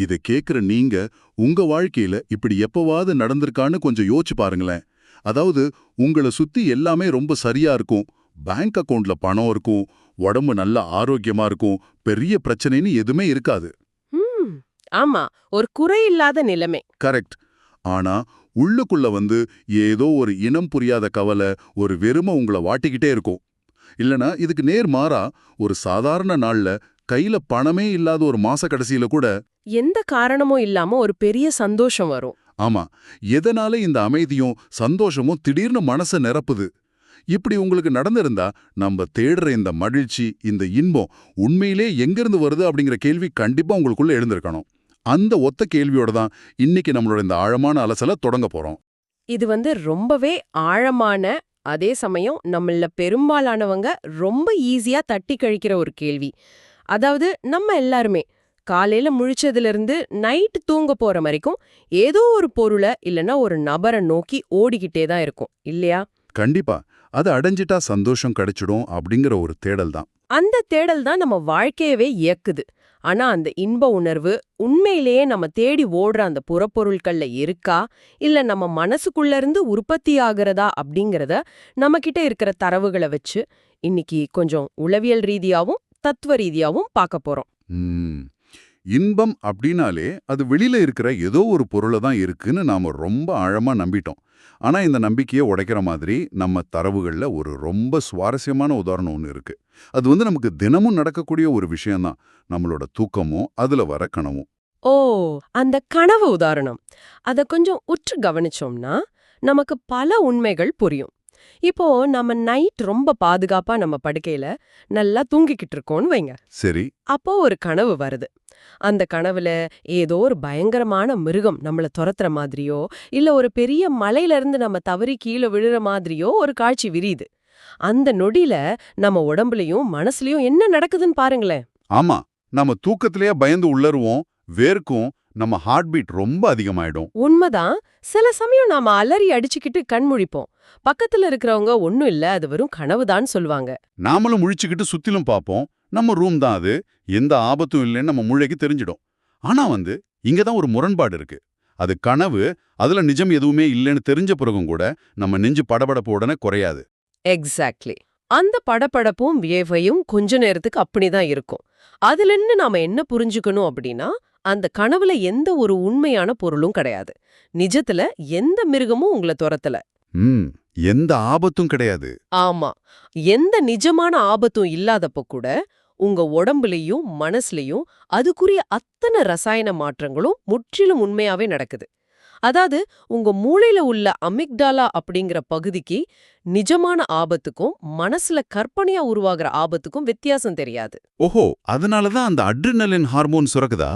இத கேக்குற நீங்க உங்க வாழ்க்கையில இப்படி எப்பவாவது நடந்திருக்கான்னு கொஞ்சம் யோசிச்சு பாருங்களேன். அதாவது உங்கள சுத்தி எல்லாமே ரொம்ப சரியா இருக்கும். பேங்க் அக்கவுண்ட்ல பணம் இருக்கும், உடம்பு நல்ல ஆரோக்கியமா இருக்கும், பெரிய பிரச்சனைன்னு எதுவுமே இருக்காது. ம் ஆமா, ஒரு குறை இல்லாத நிலைமை. கரெக்ட். ஆனா உள்ளுக்குள்ள ஏதோ ஒரு இனம் புரியாத கவலை, ஒரு வெறுமை உங்கள வாட்டிக்கிட்டே இருக்கும். இல்லனா இதுக்கு நேர் மாறா ஒரு சாதாரண நாள்ல கையில பணமே இல்லாத ஒரு மாச கடைசியில கூட எந்த காரணமும் இல்லாம ஒரு பெரிய சந்தோஷம் வரும். ஆமா. எதனால இந்த அமைதியும் சந்தோஷமும் திடீர்னு மனச நிரப்புது? இப்படி உங்களுக்கு நடந்திருந்தா, நம்ம தேடுற இந்த மகிழ்ச்சி, இந்த இன்பம் உண்மையிலே எங்கிருந்து வருது அப்படிங்கிற கேள்வி கண்டிப்பா உங்களுக்குள்ள எழுந்திருக்கணும். அந்த ஒத்த கேள்வியோட தான் இன்னைக்கு நம்மளோட இந்த ஆழமான அலசல தொடங்க போறோம். இது ரொம்பவே ஆழமான, அதே சமயம் நம்மள பெரும்பாலானவங்க ரொம்ப ஈஸியா தட்டி கழிக்கிற ஒரு கேள்வி. அதாவது நம்ம எல்லாருமே காலையில முழிச்சதிலிருந்து நைட் தூங்க போற வரைக்கும் ஏதோ ஒரு பொருள இல்லனா ஒரு நபரை நோக்கி ஓடிக்கிட்டே தான் இருக்கும் இல்லையா? கண்டிப்பா. அது அடைஞ்சிட்டா சந்தோஷம் கிடைச்சிடும் அப்படிங்கிற ஒரு தேடல் தான். அந்த தேடல் தான் நம்ம வாழ்க்கையவே இயக்குது. ஆனா அந்த இன்ப உணர்வு உண்மையிலேயே நம்ம தேடி ஓடுற அந்த புறப்பொருட்கள்ல இருக்கா, இல்ல நம்ம மனசுக்குள்ள இருந்து உற்பத்தி ஆகிறதா அப்படிங்கறத நம்ம கிட்ட இருக்கிற தரவுகளை வச்சு இன்னைக்கு கொஞ்சம் உளவியல் ரீதியாவும் தத்துவ ரீதியாவும் பார்க்க போறோம். ம். இன்பம் அப்படின்னாலே அது வெளியில இருக்கிற ஏதோ ஒரு பொருள தான் இருக்குன்னு நாம ரொம்ப ஆழமா நம்பிட்டோம். ஆனா இந்த நம்பிக்கையை உடைக்கிற மாதிரி நம்ம தரவுகள்ல ஒரு ரொம்ப சுவாரஸ்யமான உதாரணம் ஒண்ணு இருக்கு. அது நமக்கு தினமும் நடக்கக்கூடிய ஒரு விஷயம்தான். நம்மளோட தூக்கமும் அதுல வர கனவும். ஓ, அந்த கனவு உதாரணம். அத கொஞ்சம் உற்று கவனிச்சோம்னா நமக்கு பல உண்மைகள் புரியும். இப்போ நம்ம நைட் ரொம்ப பாதுகாப்பா நம்ம படுக்கையில நல்லா தூங்கிக்கிட்டு இருக்கோம்னு வைங்க. சரி. அப்போ ஒரு கனவு வருது. அந்த கனவுல ஏதோ ஒரு பயங்கரமான மிருகம் நம்மள துரத்துற மாதிரியோ, இல்ல ஒரு பெரிய மலையில இருந்து நம்ம தவறி கீழே விழுற மாதிரியோ ஒரு காட்சி விரியுது. அந்த நொடியில நம்ம உடம்புலயும் மனசுலயும் என்ன நடக்குதுன்னு பாருங்களேன். ஆமா. நம்ம தூக்கத்திலேயே பயந்து உள்ளருவோம், வேர்க்கும், நம்ம ஹார்ட் பீட் ரொம்ப அதிகமாயிடும். உண்மைதான். சில சமயம் நாம அலறி அடிச்சுக்கிட்டு கண் முழிப்போம். பக்கத்துல இருக்கிறவங்க ஒண்ணும் இல்ல, அது வெறும் கனவுதான் சொல்லுவாங்க. நாமளும் முழிச்சுக்கிட்டு சுத்திலும் பார்ப்போம். நம்ம ரூம் தான் அது. எந்த ஆபத்தும் இல்லைன்னு நம்ம மூளைக்கு தெரிஞ்சிடும். ஆனா இங்க தான் ஒரு முரண்பாடு இருக்கு. அது கனவு, அதுல நிஜம் எதுவுமே இல்லைன்னு தெரிஞ்ச பிறகும் கூட நம்ம நெஞ்சு படபடப்பு உடனே குறையாது. எக்ஸாக்ட்லி. அந்த படபடப்பும் வியர்வையும் கொஞ்ச நேரத்துக்கு அப்படிதான் இருக்கும். அதுலன்னு நாம என்ன புரிஞ்சுக்கணும் அப்படின்னா, அந்த கனவுல எந்த ஒரு உண்மையான பொருளும் கிடையாது. நிஜத்துல எந்த மிருகமும் உங்கள துரத்தல. ம். எந்த ஆபத்தும் கிடையாது. ஆமா. எந்த நிஜமான ஆபத்தும் இல்லாதப்ப கூட உங்க உடம்புலயும் மனசுலயும் அதுக்குரிய அத்தனை ரசாயன மாற்றங்களும் முற்றிலும் உண்மையாவே நடக்குது. அதாவது உங்க மூளையில உள்ள அமிக்டாலா அப்படிங்கிற பகுதிக்கு நிஜமான ஆபத்துக்கும் மனசுல கற்பனையா உருவாகிற ஆபத்துக்கும் வித்தியாசம் தெரியாது. ஓஹோ, அதனால தான் அந்த அட்ரினலின் ஹார்மோன் சுரக்குதா?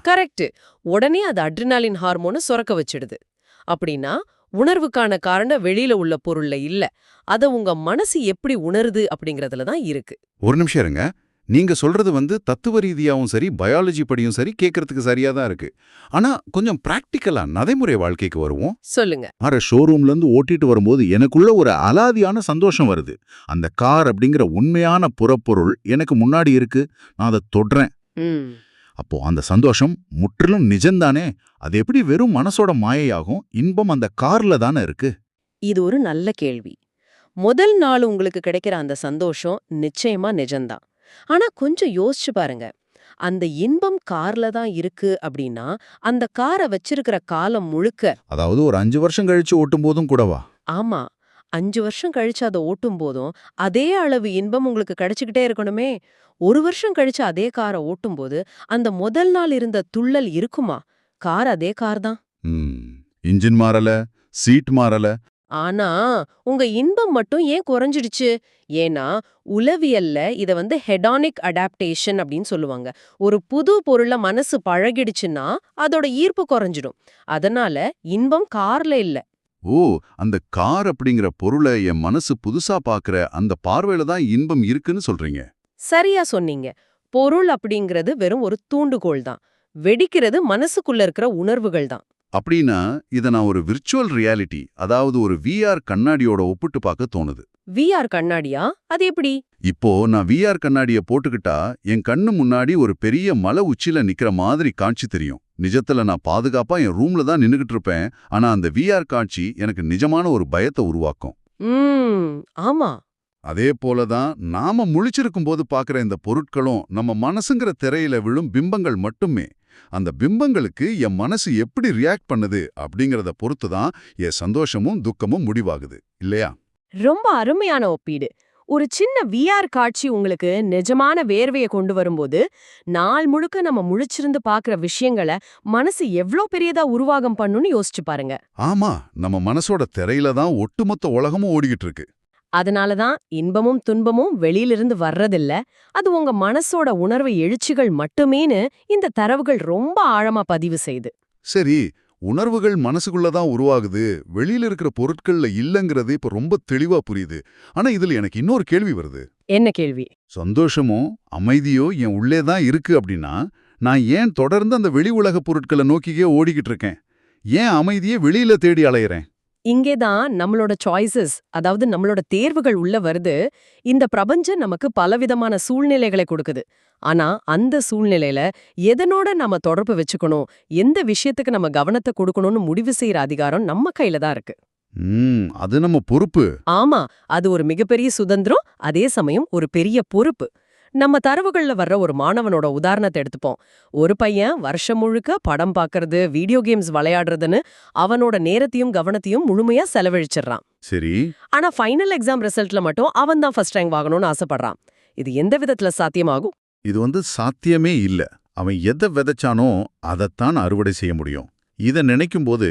கரெக்ட். உடனே அது அட்ரினாலின் ஹார்மோனை சுரக்க வச்சிடுது. அப்படின்னா உணர்வுக்கான காரணம் வெளியில உள்ள பொருள்ல இல்ல, அத உங்க மனசு எப்படி உணருது அப்படிங்கறதுல தான் இருக்கு. ஒரு நிமிஷம் இருங்க. நீங்க சொல்றது தத்துவ ரீதியாவும் சரி, பயாலஜி படியும் சரி கேட்கறதுக்கு சரியா தான் இருக்கு. ஆனா கொஞ்சம் பிராக்டிக்கலா நடைமுறை வாழ்க்கைக்கு வருவோம். சொல்லுங்க. காரை ஷோரூம்ல இருந்து ஓட்டிட்டு வரும்போது எனக்குள்ள ஒரு அலாதியான சந்தோஷம் வருது. அந்த கார் அப்படிங்கிற உண்மையான புறப்பொருள் எனக்கு முன்னாடி இருக்கு. நான் அதை தொடுறேன். ம். அப்போ அந்த சந்தோஷம் முற்றிலும் நிஜம்தானே? அது எப்படி வெறும் மனசோட மாயையாகும்? இன்பம் அந்த கார்ல தானே இருக்கு. இது ஒரு நல்ல கேள்வி. முதல் நாள் உங்களுக்கு கிடைக்கிற அந்த சந்தோஷம் நிச்சயமா நிஜம்தான். ஆனா கொஞ்சம் யோசிச்சு பாருங்க. அந்த இன்பம் கார்ல தான் இருக்கு அப்படின்னா, அந்த காரை வச்சிருக்கிற காலம் முழுக்க. அதாவது ஒரு 5 வருஷம் கழிச்சு ஓட்டும் போதும் கூடவா? ஆமா. 5 வருஷம் கழிச்சு அதை ஓட்டும் போதும் அதே அளவு இன்பம் உங்களுக்கு கிடைச்சுக்கிட்டே இருக்கணுமே. 1 வருஷம் கழிச்சு அதே காரை ஓட்டும்போது அந்த முதல் நாள் இருந்த துள்ளல் இருக்குமா? கார் அதே கார் தான். இன்ஜின் மாறல, சீட் மாறல. ஆனா உங்க இன்பம் மட்டும் ஏன் குறைஞ்சிடுச்சு? ஏன்னா உளவியல்ல இத ஹெடானிக் அடாப்டேஷன் அப்படின்னு சொல்லுவாங்க. ஒரு புது பொருள மனசு பழகிடுச்சுன்னா அதோட ஈர்ப்பு குறைஞ்சிடும். அதனால இன்பம் கார்ல இல்ல. ஓ, அந்த கார் அப்படிங்கிற பொருளை என் மனசு புதுசா பாக்குற அந்த பார்வையில தான் இன்பம் இருக்குன்னு சொல்றீங்க. சரியா சொன்னீங்க. பொருள் அப்படிங்கிறது வெறும் ஒரு தூண்டுகோல் தான். வெடிக்கிறது மனசுக்குள்ள இருக்கிற உணர்வுகள் தான். அப்படின்னா இத நான் ஒரு விர்ச்சுவல் ரியாலிட்டி, அதாவது ஒரு விஆர் கண்ணாடியோட ஒப்பிட்டு பார்க்க தோணுது. விஆர் கண்ணாடியா? அது எப்படி? இப்போ நான் விஆர் கண்ணாடிய போட்டுக்கிட்டா என் கண்ணு முன்னாடி ஒரு பெரிய மலை உச்சில நிக்கிற மாதிரி காட்சி தெரியும். நிஜத்துல நான் பாதுகாப்பா என் ரூம்ல தான் நின்னுகிட்டு இருப்பேன். ஆனா அந்த VR காட்சி எனக்கு நிஜமான ஒரு பயத்தை உருவாக்கும். ஆமா. அதே போல தான் நாம முழிச்சிருக்கும் போது பார்க்குற இந்த பொருட்களும் நம்ம மனசுங்கிற திரையில விழும் பிம்பங்கள் மட்டுமே. அந்த பிம்பங்களுக்கு என் மனசு எப்படி ரியாக்ட் பண்ணுது அப்படிங்கறத பொறுத்து தான் என் சந்தோஷமும் துக்கமும் முடிவாகுது இல்லையா? ரொம்ப அருமையான ஒப்பீடு. ஒரு சின்ன VR காட்சி உங்களுக்கு நிஜமான வேர்வைய கொண்டு வரும்போது, நாள் முழுக்க நம்ம முழிச்சிருந்து பார்க்குற விஷயங்கள மனசு எவ்ளோ பெரியதா உருவாகம் பண்ணுன்னு யோசிச்சு பாருங்க. ஆமா, நம்ம மனசோட திரையில தான் ஒட்டுமொத்த உலகமும் ஓடிக்கிட்டு இருக்கு. அதனால தான் இன்பமும் துன்பமும் வெளியிலிருந்து வர்றதில்ல, அது உங்க மனசோட உணர்வு எழுச்சிகள் மட்டுமேன்னு இந்த தரவுகள் ரொம்ப ஆழமா பதிவு செய்யுது. சரி, உணர்வுகள் மனசுக்குள்ள தான் உருவாகுது, வெளியில இருக்கிற பொருட்கள்ல இல்லங்கிறது இப்ப ரொம்ப தெளிவா புரியுது. ஆனா இதுல எனக்கு இன்னொரு கேள்வி வருது. என்ன கேள்வி? சந்தோஷமோ அமைதியோ என் உள்ளே தான் இருக்கு அப்படின்னா, நான் ஏன் தொடர்ந்து அந்த வெளி உலக பொருட்களை நோக்கியே ஓடிக்கிட்டு இருக்கேன்? ஏன் அமைதியை வெளியில தேடி அலையறேன்? இங்கே தான் நம்மளோட சாய்ஸஸ், அதாவது நம்மளோட தேர்வுகள் உள்ள வருது. இந்த பிரபஞ்சம் நமக்கு பலவிதமான சூழ்நிலைகளை கொடுக்குது. ஆனா அந்த சூழ்நிலையில எதனோட நம்ம தொடர்பு வச்சுக்கணும், எந்த விஷயத்துக்கு நம்ம கவனத்தை கொடுக்கணும்னு முடிவு செய்யற அதிகாரம் நம்ம கையில தான் இருக்கு. அது நம்ம பொறுப்பு. ஆமா, அது ஒரு மிகப்பெரிய சுதந்திரம், அதே சமயம் ஒரு பெரிய பொறுப்பு. நம்ம தரவுகள்ல வர்ற ஒரு மாணவனோட உதாரணத்தை எடுத்துப்போம். ஒரு பையன் வருஷம் முழுக்க படம் பார்க்கறது, வீடியோ கேம்ஸ் விளையாடுறதுன்னு அவனோட நேரத்தையும் கவனத்தையும் முழுமையா செலவழிச்சிடறான். சரி, ஆனா ஃபைனல் எக்ஸாம் ரிசல்ட்ல மட்டும் அவன் தான் ஃபர்ஸ்ட் ரேங்க் வாங்கணும்னு ஆசைப்படுறான். இது எந்த விதத்துல சாத்தியமாகும்? இது சாத்தியமே இல்ல. அவன் எதை விதைச்சானோ அதைத்தான் அறுவடை செய்ய முடியும். இதை நினைக்கும்போது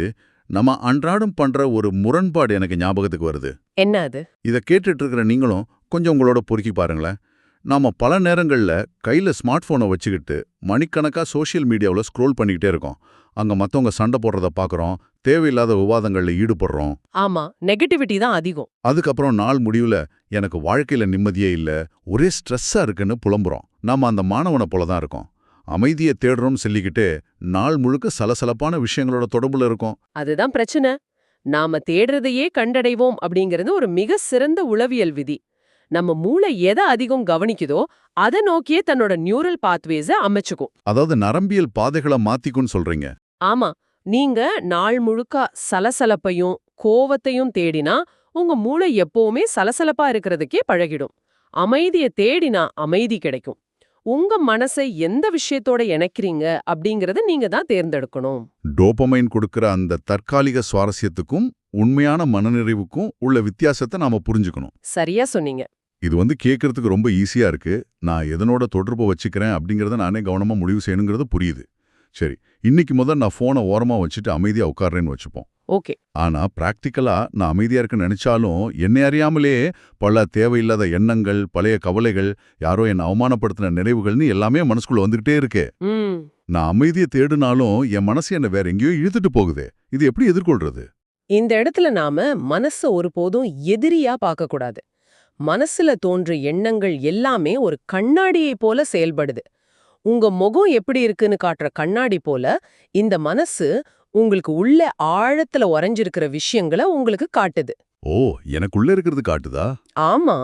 நம்ம அன்றாடம் பண்ற ஒரு முரண்பாடு எனக்கு ஞாபகத்துக்கு வருது. என்ன அது? இதை கேட்டுட்டு இருக்கிற நீங்களும் கொஞ்சம் உங்களோட பொறுக்கி பாருங்களேன். நாம பல நேரங்கள்ல கையில ஸ்மார்ட் போனை வச்சுக்கிட்டு மணிக்கணக்கா சோஷியல் மீடியாவில் ஸ்க்ரோல் பண்ணிக்கிட்டே இருக்கோம். அங்க மத்தவங்க சண்டை போடுறத பார்க்கறோம், தேவையில்லாத விவாதங்கள்ல ஈடுபடுறோம். ஆமா, நெகட்டிவிட்டி தான் அதிகம். அதுக்கப்புறம் நாள் முடிவுல எனக்கு வாழ்க்கையில நிம்மதியே இல்ல, ஒரே ஸ்ட்ரெஸ்ஸா இருக்குன்னு புலம்புறோம். நாம அந்த மாணவனை போல தான் இருக்கோம். அமைதியை தேடுறோம் சொல்லிக்கிட்டு நாள் முழுக்க சலசலப்பான விஷயங்களோட தொடர்புல இருக்கோம். அதுதான் பிரச்சனை. நாம தேடுறதையே கண்டடைவோம் அப்படிங்கிறது ஒரு மிக சிறந்த உளவியல் விதி. நம்ம மூளை எதை அதிகம் கவனிக்குதோ அதை நோக்கியே தன்னோட நியூரல் பாத்வேஸ அமைச்சுக்கும். அதாவது நரம்பியல் பாதைகளை மாத்திக்கும்னு சொல்றீங்க. ஆமா, நீங்க நாள் முழுக்க சலசலப்பையும் கோவத்தையும் தேடினா உங்க மூளை எப்பவுமே சலசலப்பா இருக்கிறதுக்கே பழகிடும். அமைதியை தேடினா அமைதி கிடைக்கும். உங்க மனசை எந்த விஷயத்தோட இணைக்கிறீங்க அப்படிங்கறத நீங்க தான் தேர்ந்தெடுக்கணும். டோபமைன் கொடுக்கிற அந்த தற்காலிக சுவாரஸ்யத்துக்கும் உண்மையான மனநிறைவுக்கும் உள்ள வித்தியாசத்தை நாம புரிஞ்சுக்கணும். சரியா சொன்னீங்க. இது கேட்கறதுக்கு ரொம்ப ஈஸியா இருக்கு. நான் எதனோட தொடர்பு வச்சுக்கிறேன் அப்படிங்கறத நானே கவனமா முடிவு செய்யணுங்கிறது புரியுது. சரி, இன்னைக்கு முதல் நான் போனை ஓரமா வச்சுட்டு அமைதியா உட்கார்றேன்னு வச்சுப்போம். ஓகே. ஆனா பிராக்டிக்கலா நான் அமைதியா இருக்குன்னு நினைச்சாலும் என்னை அறியாமலே பல தேவையில்லாத எண்ணங்கள், பழைய கவலைகள், யாரோ என்னை அவமானப்படுத்தின நினைவுகள்னு எல்லாமே மனசுக்குள்ள வந்துகிட்டே இருக்கு. நான் அமைதியை தேடினாலும் என் மனசு என்ன வேற எங்கேயோ இழுத்துட்டு போகுது. இது எப்படி எதிர்கொள்றது? இந்த இடத்துல நாம மனச ஒருபோதும் எதிரியா பார்க்க கூடாது. மனசுல தோன்ற எண்ணங்கள் எல்லாமே ஒரு கண்ணாடியை போல செயல்படுது. உங்க முகம் எப்படி இருக்குன்னு காட்டுற கண்ணாடி போல இந்த மனசு உங்களுக்கு உள்ள ஆழத்துல உறைஞ்சிருக்கிற விஷயங்களை உங்களுக்கு காட்டுது. ஓ, எனக்குள்ள இருக்கிறது காட்டுதா? ஆமா,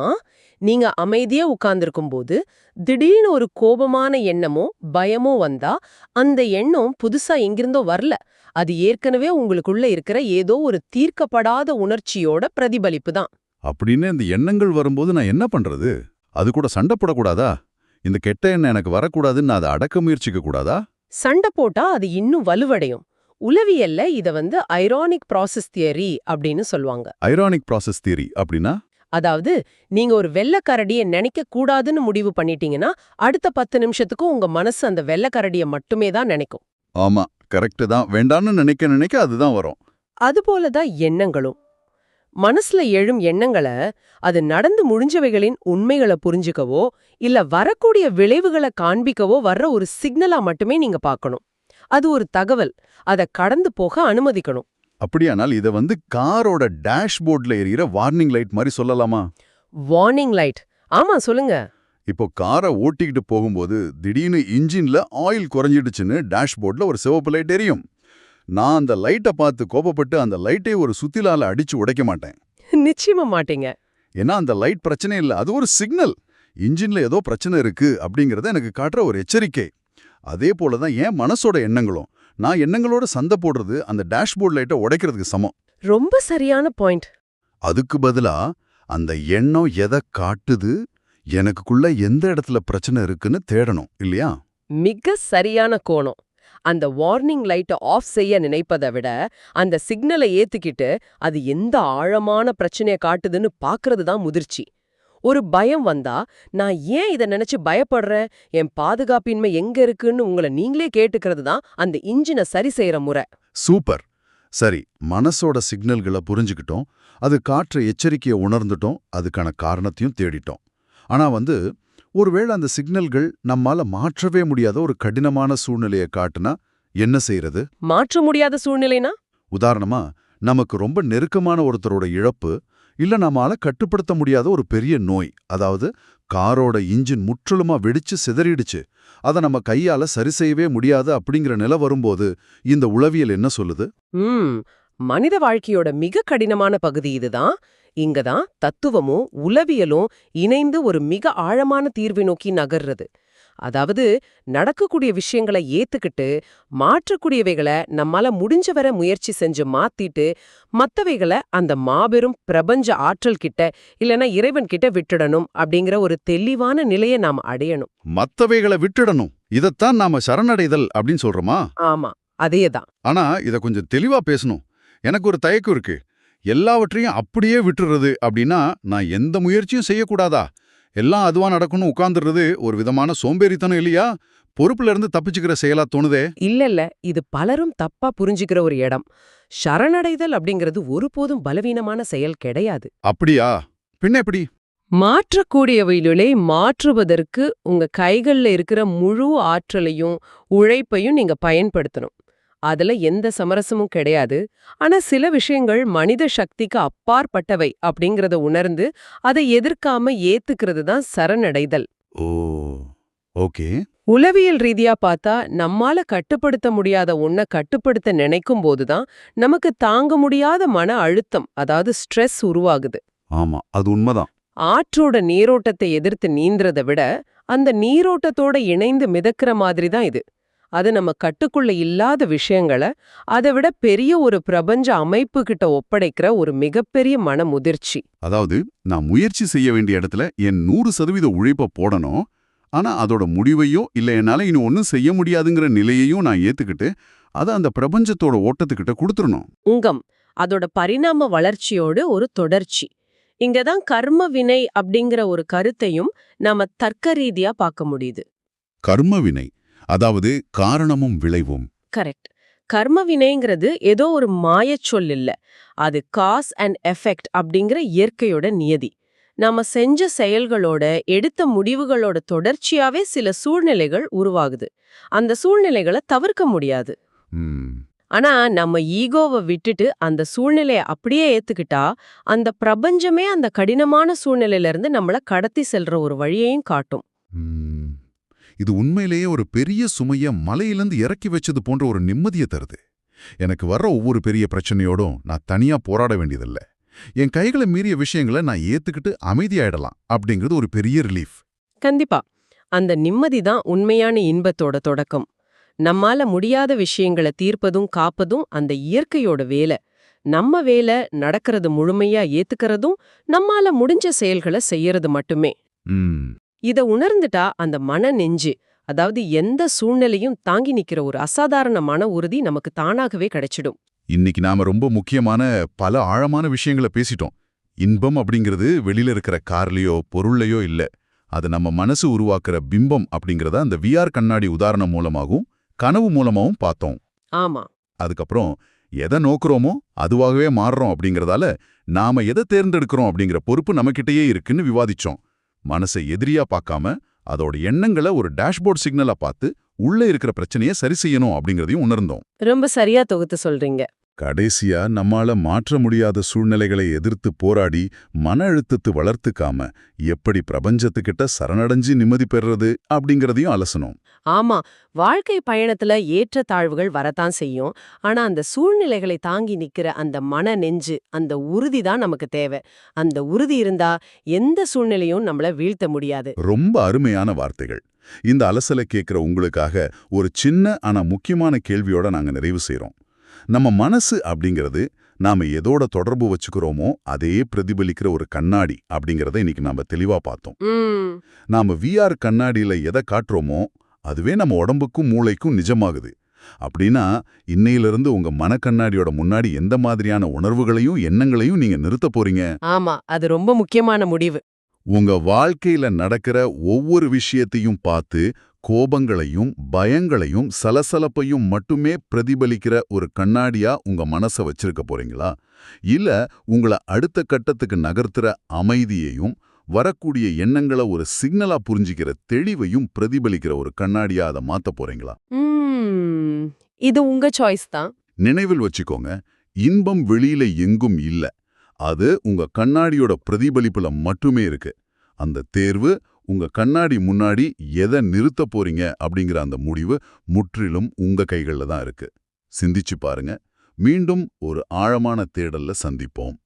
நீங்க அமைதியா உட்கார்ந்திருக்கும் போது திடீர்னு ஒரு கோபமான எண்ணமோ பயமோ வந்தா அந்த எண்ணம் புதுசா எங்கிருந்தோ வரல. அது ஏற்கனவே உங்களுக்குள்ள இருக்கிற ஏதோ ஒரு தீர்க்கப்படாத உணர்ச்சியோட பிரதிபலிப்பு தான். அப்படின்னு இந்த எண்ணங்கள் வரும்போது நான் என்ன பண்றது? அது கூட சண்டை போடக்கூடாதா? இந்த கெட்ட எண்ணம் எனக்கு வரக்கூடாதுன்னு அதை அடக்க முயற்சிக்க கூடாதா? சண்டை போட்டா அது இன்னும் வலுவடையும். உளவியல்ல இத ஐரானிக் ப்ராசஸ் தியரி அப்படின்னு சொல்லுவாங்க. ஐரானிக் ப்ராசஸ் தியரி அப்படின்னா? அதாவது நீங்க ஒரு வெள்ளைக்கரடியை நினைக்க கூடாதுன்னு முடிவு பண்ணிட்டீங்கன்னா அடுத்த 10 நிமிஷத்துக்கு உங்க மனசு அந்த வெள்ளைக்கரடியை மட்டுமே தான் நினைக்கும். ஆமா, கரெக்ட் தான். வேண்டான்னு நினைக்க அதுதான் வரும். அதுபோலதான் எண்ணங்களும். மனசுல எழும் எண்ணங்களை அது நடந்து முடிஞ்சவைகளின் உண்மைகளை புரிஞ்சுக்கவோ இல்ல வரக்கூடிய விளைவுகளை காண்பிக்கவோ வர்ற ஒரு சிக்னலா மட்டுமே நீங்க பார்க்கணும். அது ஒரு தகவல், அதை கடந்து போக அனுமதிக்கணும். அப்படியானால் இதை காரோட டேஷ்போர்ட்ல எரியிற வார்னிங் லைட் மாதிரி சொல்லலாமா? வார்னிங் லைட், ஆமா சொல்லுங்க. இப்போ காரை ஓட்டிக்கிட்டு போகும்போது திடீர்னு இன்ஜின்ல ஆயில் குறைஞ்சிடுச்சுன்னு டேஷ்போர்ட்ல ஒரு சிவப்பு லைட் எரியும். நான் அந்த லைட்டை பார்த்து கோபப்பட்டு அந்த லைட்டை ஒரு சுத்திலால அடிச்சு உடைக்க மாட்டேன். நிச்சயமா மாட்டீங்க. ஏன்னா அந்த லைட் பிரச்சனை இல்லை, அது ஒரு சிக்னல். இன்ஜின்ல ஏதோ பிரச்சனை இருக்கு அப்படிங்கறத எனக்கு காட்டுற ஒரு எச்சரிக்கை. அதே போலதான் என் மனசோட எண்ணங்களும். நான் எண்ணங்களோட சண்டை போடுறது அந்த டேஷ்போர்ட் லைட்டை உடைக்கிறதுக்கு சமம். ரொம்ப சரியான பாயிண்ட். அதுக்கு பதிலா அந்த எண்ணம் எதை காட்டுது, எனக்குள்ள எந்த இடத்துல பிரச்சனை இருக்குன்னு தேடணும் இல்லையா? மிக சரியான கோணம். அந்த வார்னிங் லைட்டை ஆஃப் செய்ய நினைப்பதை விட அந்த சிக்னலை ஏத்துக்கிட்டு அது எந்த ஆழமான பிரச்சனையை காட்டுதுன்னு பாக்குறது தான் முதிர்ச்சி. ஒரு பயம் வந்தா நான் ஏன் இதை நினைச்சு பயப்படுறேன், என் பாதுகாப்பின்மை எங்க இருக்குன்னு உங்களை நீங்களே கேட்டுக்கிறது தான் அந்த இன்ஜினை சரி செய்யற முறை. சூப்பர். சரி, மனசோட சிக்னல்களை புரிஞ்சுக்கிட்டோம், அது காட்டுற எச்சரிக்கையை உணர்ந்துட்டோம், அதுக்கான காரணத்தையும் தேடிட்டோம். ஆனா ஒருவேளை அந்த சிக்னல்கள் நம்மால மாற்றவே முடியாத ஒரு கடினமான சூழ்நிலையை காட்டுனா என்ன செய்யறது? மாற்ற முடியாத சூழ்நிலைனா? உதாரணமா, நமக்கு ரொம்ப நெருக்கமான ஒருத்தரோட இழப்பு, இல்ல நம்மால கட்டுப்படுத்த முடியாத ஒரு பெரிய நோய், அதாவது காரோட இன்ஜின் முற்றிலுமா வெடிச்சு சிதறிடுச்சு, அதை நம்ம கையால சரி செய்யவே முடியாது அப்படிங்கிற நிலை வரும்போது இந்த உளவியல் என்ன சொல்லுது? மனித வாழ்க்கையோட மிக கடினமான பகுதி இதுதான். இங்கதான் தத்துவமும் உளவியலும் இணைந்து ஒரு மிக ஆழமான தீர்வை நோக்கி நகர்றது. அதாவது நடக்கக்கூடிய விஷயங்களை ஏத்துக்கிட்டு மாற்றக்கூடியவைகளை நம்மால முடிஞ்ச வரை முயற்சி செஞ்சு மாத்திட்டு மத்தவைகளை அந்த மாபெரும் பிரபஞ்ச ஆற்றல் கிட்ட இல்லனா இறைவன் கிட்ட விட்டுடணும் அப்படிங்கிற ஒரு தெளிவான நிலையை நாம் அடையணும். மத்தவைகளை விட்டுடணும், இதத்தான் நாம சரணடைதல் அப்படின்னு சொல்றோமா? ஆமா, அதேதான். ஆனா இத கொஞ்சம் தெளிவா பேசணும். எனக்கு ஒரு தயக்கம் இருக்கு. எல்லாவற்றையும் அப்படியே விட்டுறது அப்படின்னா நான் எந்த முயற்சியும் செய்யக்கூடாதா, எல்லாம் அதுவா நடக்கணும் உட்கார்ந்துடுறது ஒரு விதமான சோம்பேறித்தனம் இல்லையா? பொறுப்புல இருந்து தப்பிச்சுக்கிற செயலா தோணுதே. இல்ல, இது பலரும் தப்பா புரிஞ்சுக்கிற ஒரு இடம். சரணடைதல் அப்படிங்கிறது ஒருபோதும் பலவீனமான செயல் கிடையாது. அப்படியா? பின்ன எப்படி? மாற்றக்கூடியவைகளை மாற்றுவதற்கு உங்க கைகள்ல இருக்கிற முழு ஆற்றலையும் உழைப்பையும் நீங்க பயன்படுத்தணும். அதுல எந்த சமரசமும் கிடையாது. ஆனா சில விஷயங்கள் மனித சக்திக்கு அப்பாற்பட்டவை அப்படிங்கறத உணர்ந்து அதை எதிர்க்காம ஏத்துக்கிறது தான் சரணடைதல். ஓ, ஓகே. உளவியல் ரீதியா பார்த்தா நம்மால கட்டுப்படுத்த முடியாத ஒன்ன கட்டுப்படுத்த நினைக்கும் போதுதான் நமக்கு தாங்க முடியாத மன அழுத்தம், அதாவது ஸ்ட்ரெஸ் உருவாகுது. ஆமா, அது உண்மைதான். ஆற்றோட நீரோட்டத்தை எதிர்த்து நீந்துறதை விட அந்த நீரோட்டத்தோட இணைந்து மிதக்கிற மாதிரி தான் இது. அது நம்ம கட்டுக்குள்ள இல்லாத விஷயங்களை அதை விட பெரிய ஒரு பிரபஞ்ச அமைப்பு கிட்ட ஒப்படைக்கிற ஒரு மிகப்பெரிய மன முதிர்ச்சி. அதாவது நான் முயற்சி செய்ய வேண்டிய இடத்துல என் 100% உழைப்ப போடணும். ஆனா அதோட முடிவையோ இல்ல என்னால இனி ஒன்னும் செய்ய முடியாதுங்கிற நிலையையும் நான் ஏத்துக்கிட்டு அதை அந்த பிரபஞ்சத்தோட ஓட்டத்துக்கிட்ட கொடுத்துடணும். உங்கம் அதோட பரிணாம வளர்ச்சியோடு ஒரு தொடர்ச்சி. இங்கதான் கர்ம வினை அப்படிங்கிற ஒரு கருத்தையும் நாம தர்க்க ரீதியா பார்க்க முடியுது. கர்ம வினை, அதாவது காரணமும் விளைவும். கரெக்ட். கர்ம வினைங்கிறது ஏதோ ஒரு மாயச் சொல் இல்ல, அது காஸ் அண்ட் எஃபெக்ட் அப்படிங்கிற இயற்கையோட நியதி. நாம செஞ்ச செயல்களோட எடுத்த முடிவுகளோட தொடர்ச்சியாவே சில சூழ்நிலைகள் உருவாகுது. அந்த சூழ்நிலைகளை தவிர்க்க முடியாது. ஆனா நம்ம ஈகோவை விட்டுட்டு அந்த சூழ்நிலையை அப்படியே ஏத்துக்கிட்டா அந்த பிரபஞ்சமே அந்த கடினமான சூழ்நிலையில இருந்து நம்மள கடத்தி செல்ற ஒரு வழியையும் காட்டும். இது உண்மையிலேயே ஒரு பெரிய சுமைய மலையிலிருந்து இறக்கி வச்சது போன்ற ஒரு நிம்மதியை தருது. எனக்கு வர்ற ஒவ்வொரு பெரிய பிரச்சனையோடும் நான் தனியா போராட வேண்டியதில்லை. என் கைகளை மீறிய விஷயங்களை நான் ஏத்துக்கிட்டு அமைதியாயிடலாம் அப்படிங்கிறது ஒரு பெரிய ரிலீஃப். கண்டிப்பா அந்த நிம்மதி தான் உண்மையான இன்பத்தோட தொடக்கம். நம்மால முடியாத விஷயங்களை தீர்ப்பதும் காப்பதும் அந்த இயற்கையோட வேலை. நம்ம வேலை நடக்கிறது முழுமையா ஏத்துக்கிறதும் நம்மால முடிஞ்ச செயல்களை செய்யறது மட்டுமே. இத உணர்ந்துட்டா அந்த மன நெஞ்சு, அதாவது எந்த சூழ்நிலையும் தாங்கி நிக்கிற ஒரு அசாதாரண மன உறுதி நமக்கு தானாகவே கிடைச்சிடும். இன்னைக்கு நாம ரொம்ப முக்கியமான பல ஆழமான விஷயங்களை பேசிட்டோம். இன்பம் அப்படிங்கிறது வெளியில இருக்கிற கார்லயோ பொருள்லையோ இல்ல, அது நம்ம மனசு உருவாக்குற பிம்பம் அப்படிங்கறத அந்த VR கண்ணாடி உதாரணம் மூலமாகவும் கனவு மூலமாகவும் பார்த்தோம். ஆமா. அதுக்கப்புறம் எதை நோக்குறோமோ அதுவாகவே மாறுறோம் அப்படிங்கறதால நாம எதை தேர்ந்தெடுக்கிறோம் அப்படிங்கிற பொறுப்பு நம்மகிட்டயே இருக்குன்னு விவாதிச்சோம். மனசை எதிரியா பார்க்காம அதோட எண்ணங்களை ஒரு டேஷ்போர்ட் சிக்னலா பார்த்து உள்ள இருக்கிற பிரச்சனையை சரி செய்யணும் அப்படிங்கறதையும் உணர்ந்தோம். ரொம்ப சரியா தொகுத்து சொல்றீங்க. கடைசியா நம்மால மாற்ற முடியாத சூழ்நிலைகளை எதிர்த்து போராடி மன அழுத்தத்தை வளர்த்துக்காம எப்படி பிரபஞ்சத்துக்கிட்ட சரணடைஞ்சு நிம்மதி பெறுறது அப்படிங்கறதையும் அலசணும். ஆமா, வாழ்க்கை பயணத்துல ஏற்ற தாழ்வுகள் வரத்தான் செய்யும். ஆனா அந்த சூழ்நிலைகளை தாங்கி நிக்கிற அந்த மன நெஞ்சு, அந்த உறுதி தான் நமக்கு தேவை. அந்த உறுதி இருந்தா எந்த சூழ்நிலையும் நம்மள வீழ்த்த முடியாது. ரொம்ப அருமையான வார்த்தைகள். இந்த அலசலை கேட்குற உங்களுக்காக ஒரு சின்ன ஆனா முக்கியமான கேள்வியோட நாங்க நிறைவு செய்றோம். நம்ம மனசு அப்படிங்கிறது நாம எதோட தொடர்பு வச்சுக்கிறோமோ அதையே பிரதிபலிக்கிற ஒரு கண்ணாடி அப்படிங்கிறத இன்னைக்கு நாம தெளிவா பார்த்தோம். நாம விஆர் கண்ணாடியில எதை காட்டுறோமோ அதுவே நம்ம உடம்புக்கும் மூளைக்கும் நிஜமாகுது. அப்படின்னா இன்னையிலிருந்து உங்க மனக்கண்ணாடியோட முன்னாடி எந்த மாதிரியான உணர்வுகளையும் எண்ணங்களையும் நீங்க நிறுத்த போறீங்க? ஆமா, அது ரொம்ப முக்கியமான முடிவு. உங்க வாழ்க்கையில நடக்கிற ஒவ்வொரு விஷயத்தையும் பார்த்து கோபங்களையும் பயங்களையும் சலசலப்பையும் மட்டுமே பிரதிபலிக்கிற ஒரு கண்ணாடியா உங்க மனசை வச்சிருக்க போறீங்களா? இல்ல உங்களை அடுத்த கட்டத்துக்கு நகர்த்துற அமைதியையும் வரக்கூடிய எண்ணங்களை ஒரு சிக்னலா புரிஞ்சிக்கிற தெளிவையும் பிரதிபலிக்கிற ஒரு கண்ணாடியா அதை மாத்த போறீங்களா? இது உங்க சாய்ஸ் தான். நினைவில் வச்சுக்கோங்க, இன்பம் வெளியில எங்கும் இல்ல. அது உங்க கண்ணாடியோட பிரதிபலிப்புல மட்டுமே இருக்கு. அந்த தேர்வு உங்க கண்ணாடி முன்னாடி எதை நிறுத்த போறீங்க அப்படிங்கிற அந்த முடிவு முற்றிலும் உங்க கைகள்ல தான் இருக்கு. சிந்திச்சு பாருங்க. மீண்டும் ஒரு ஆழமான தேடல்ல சந்திப்போம்.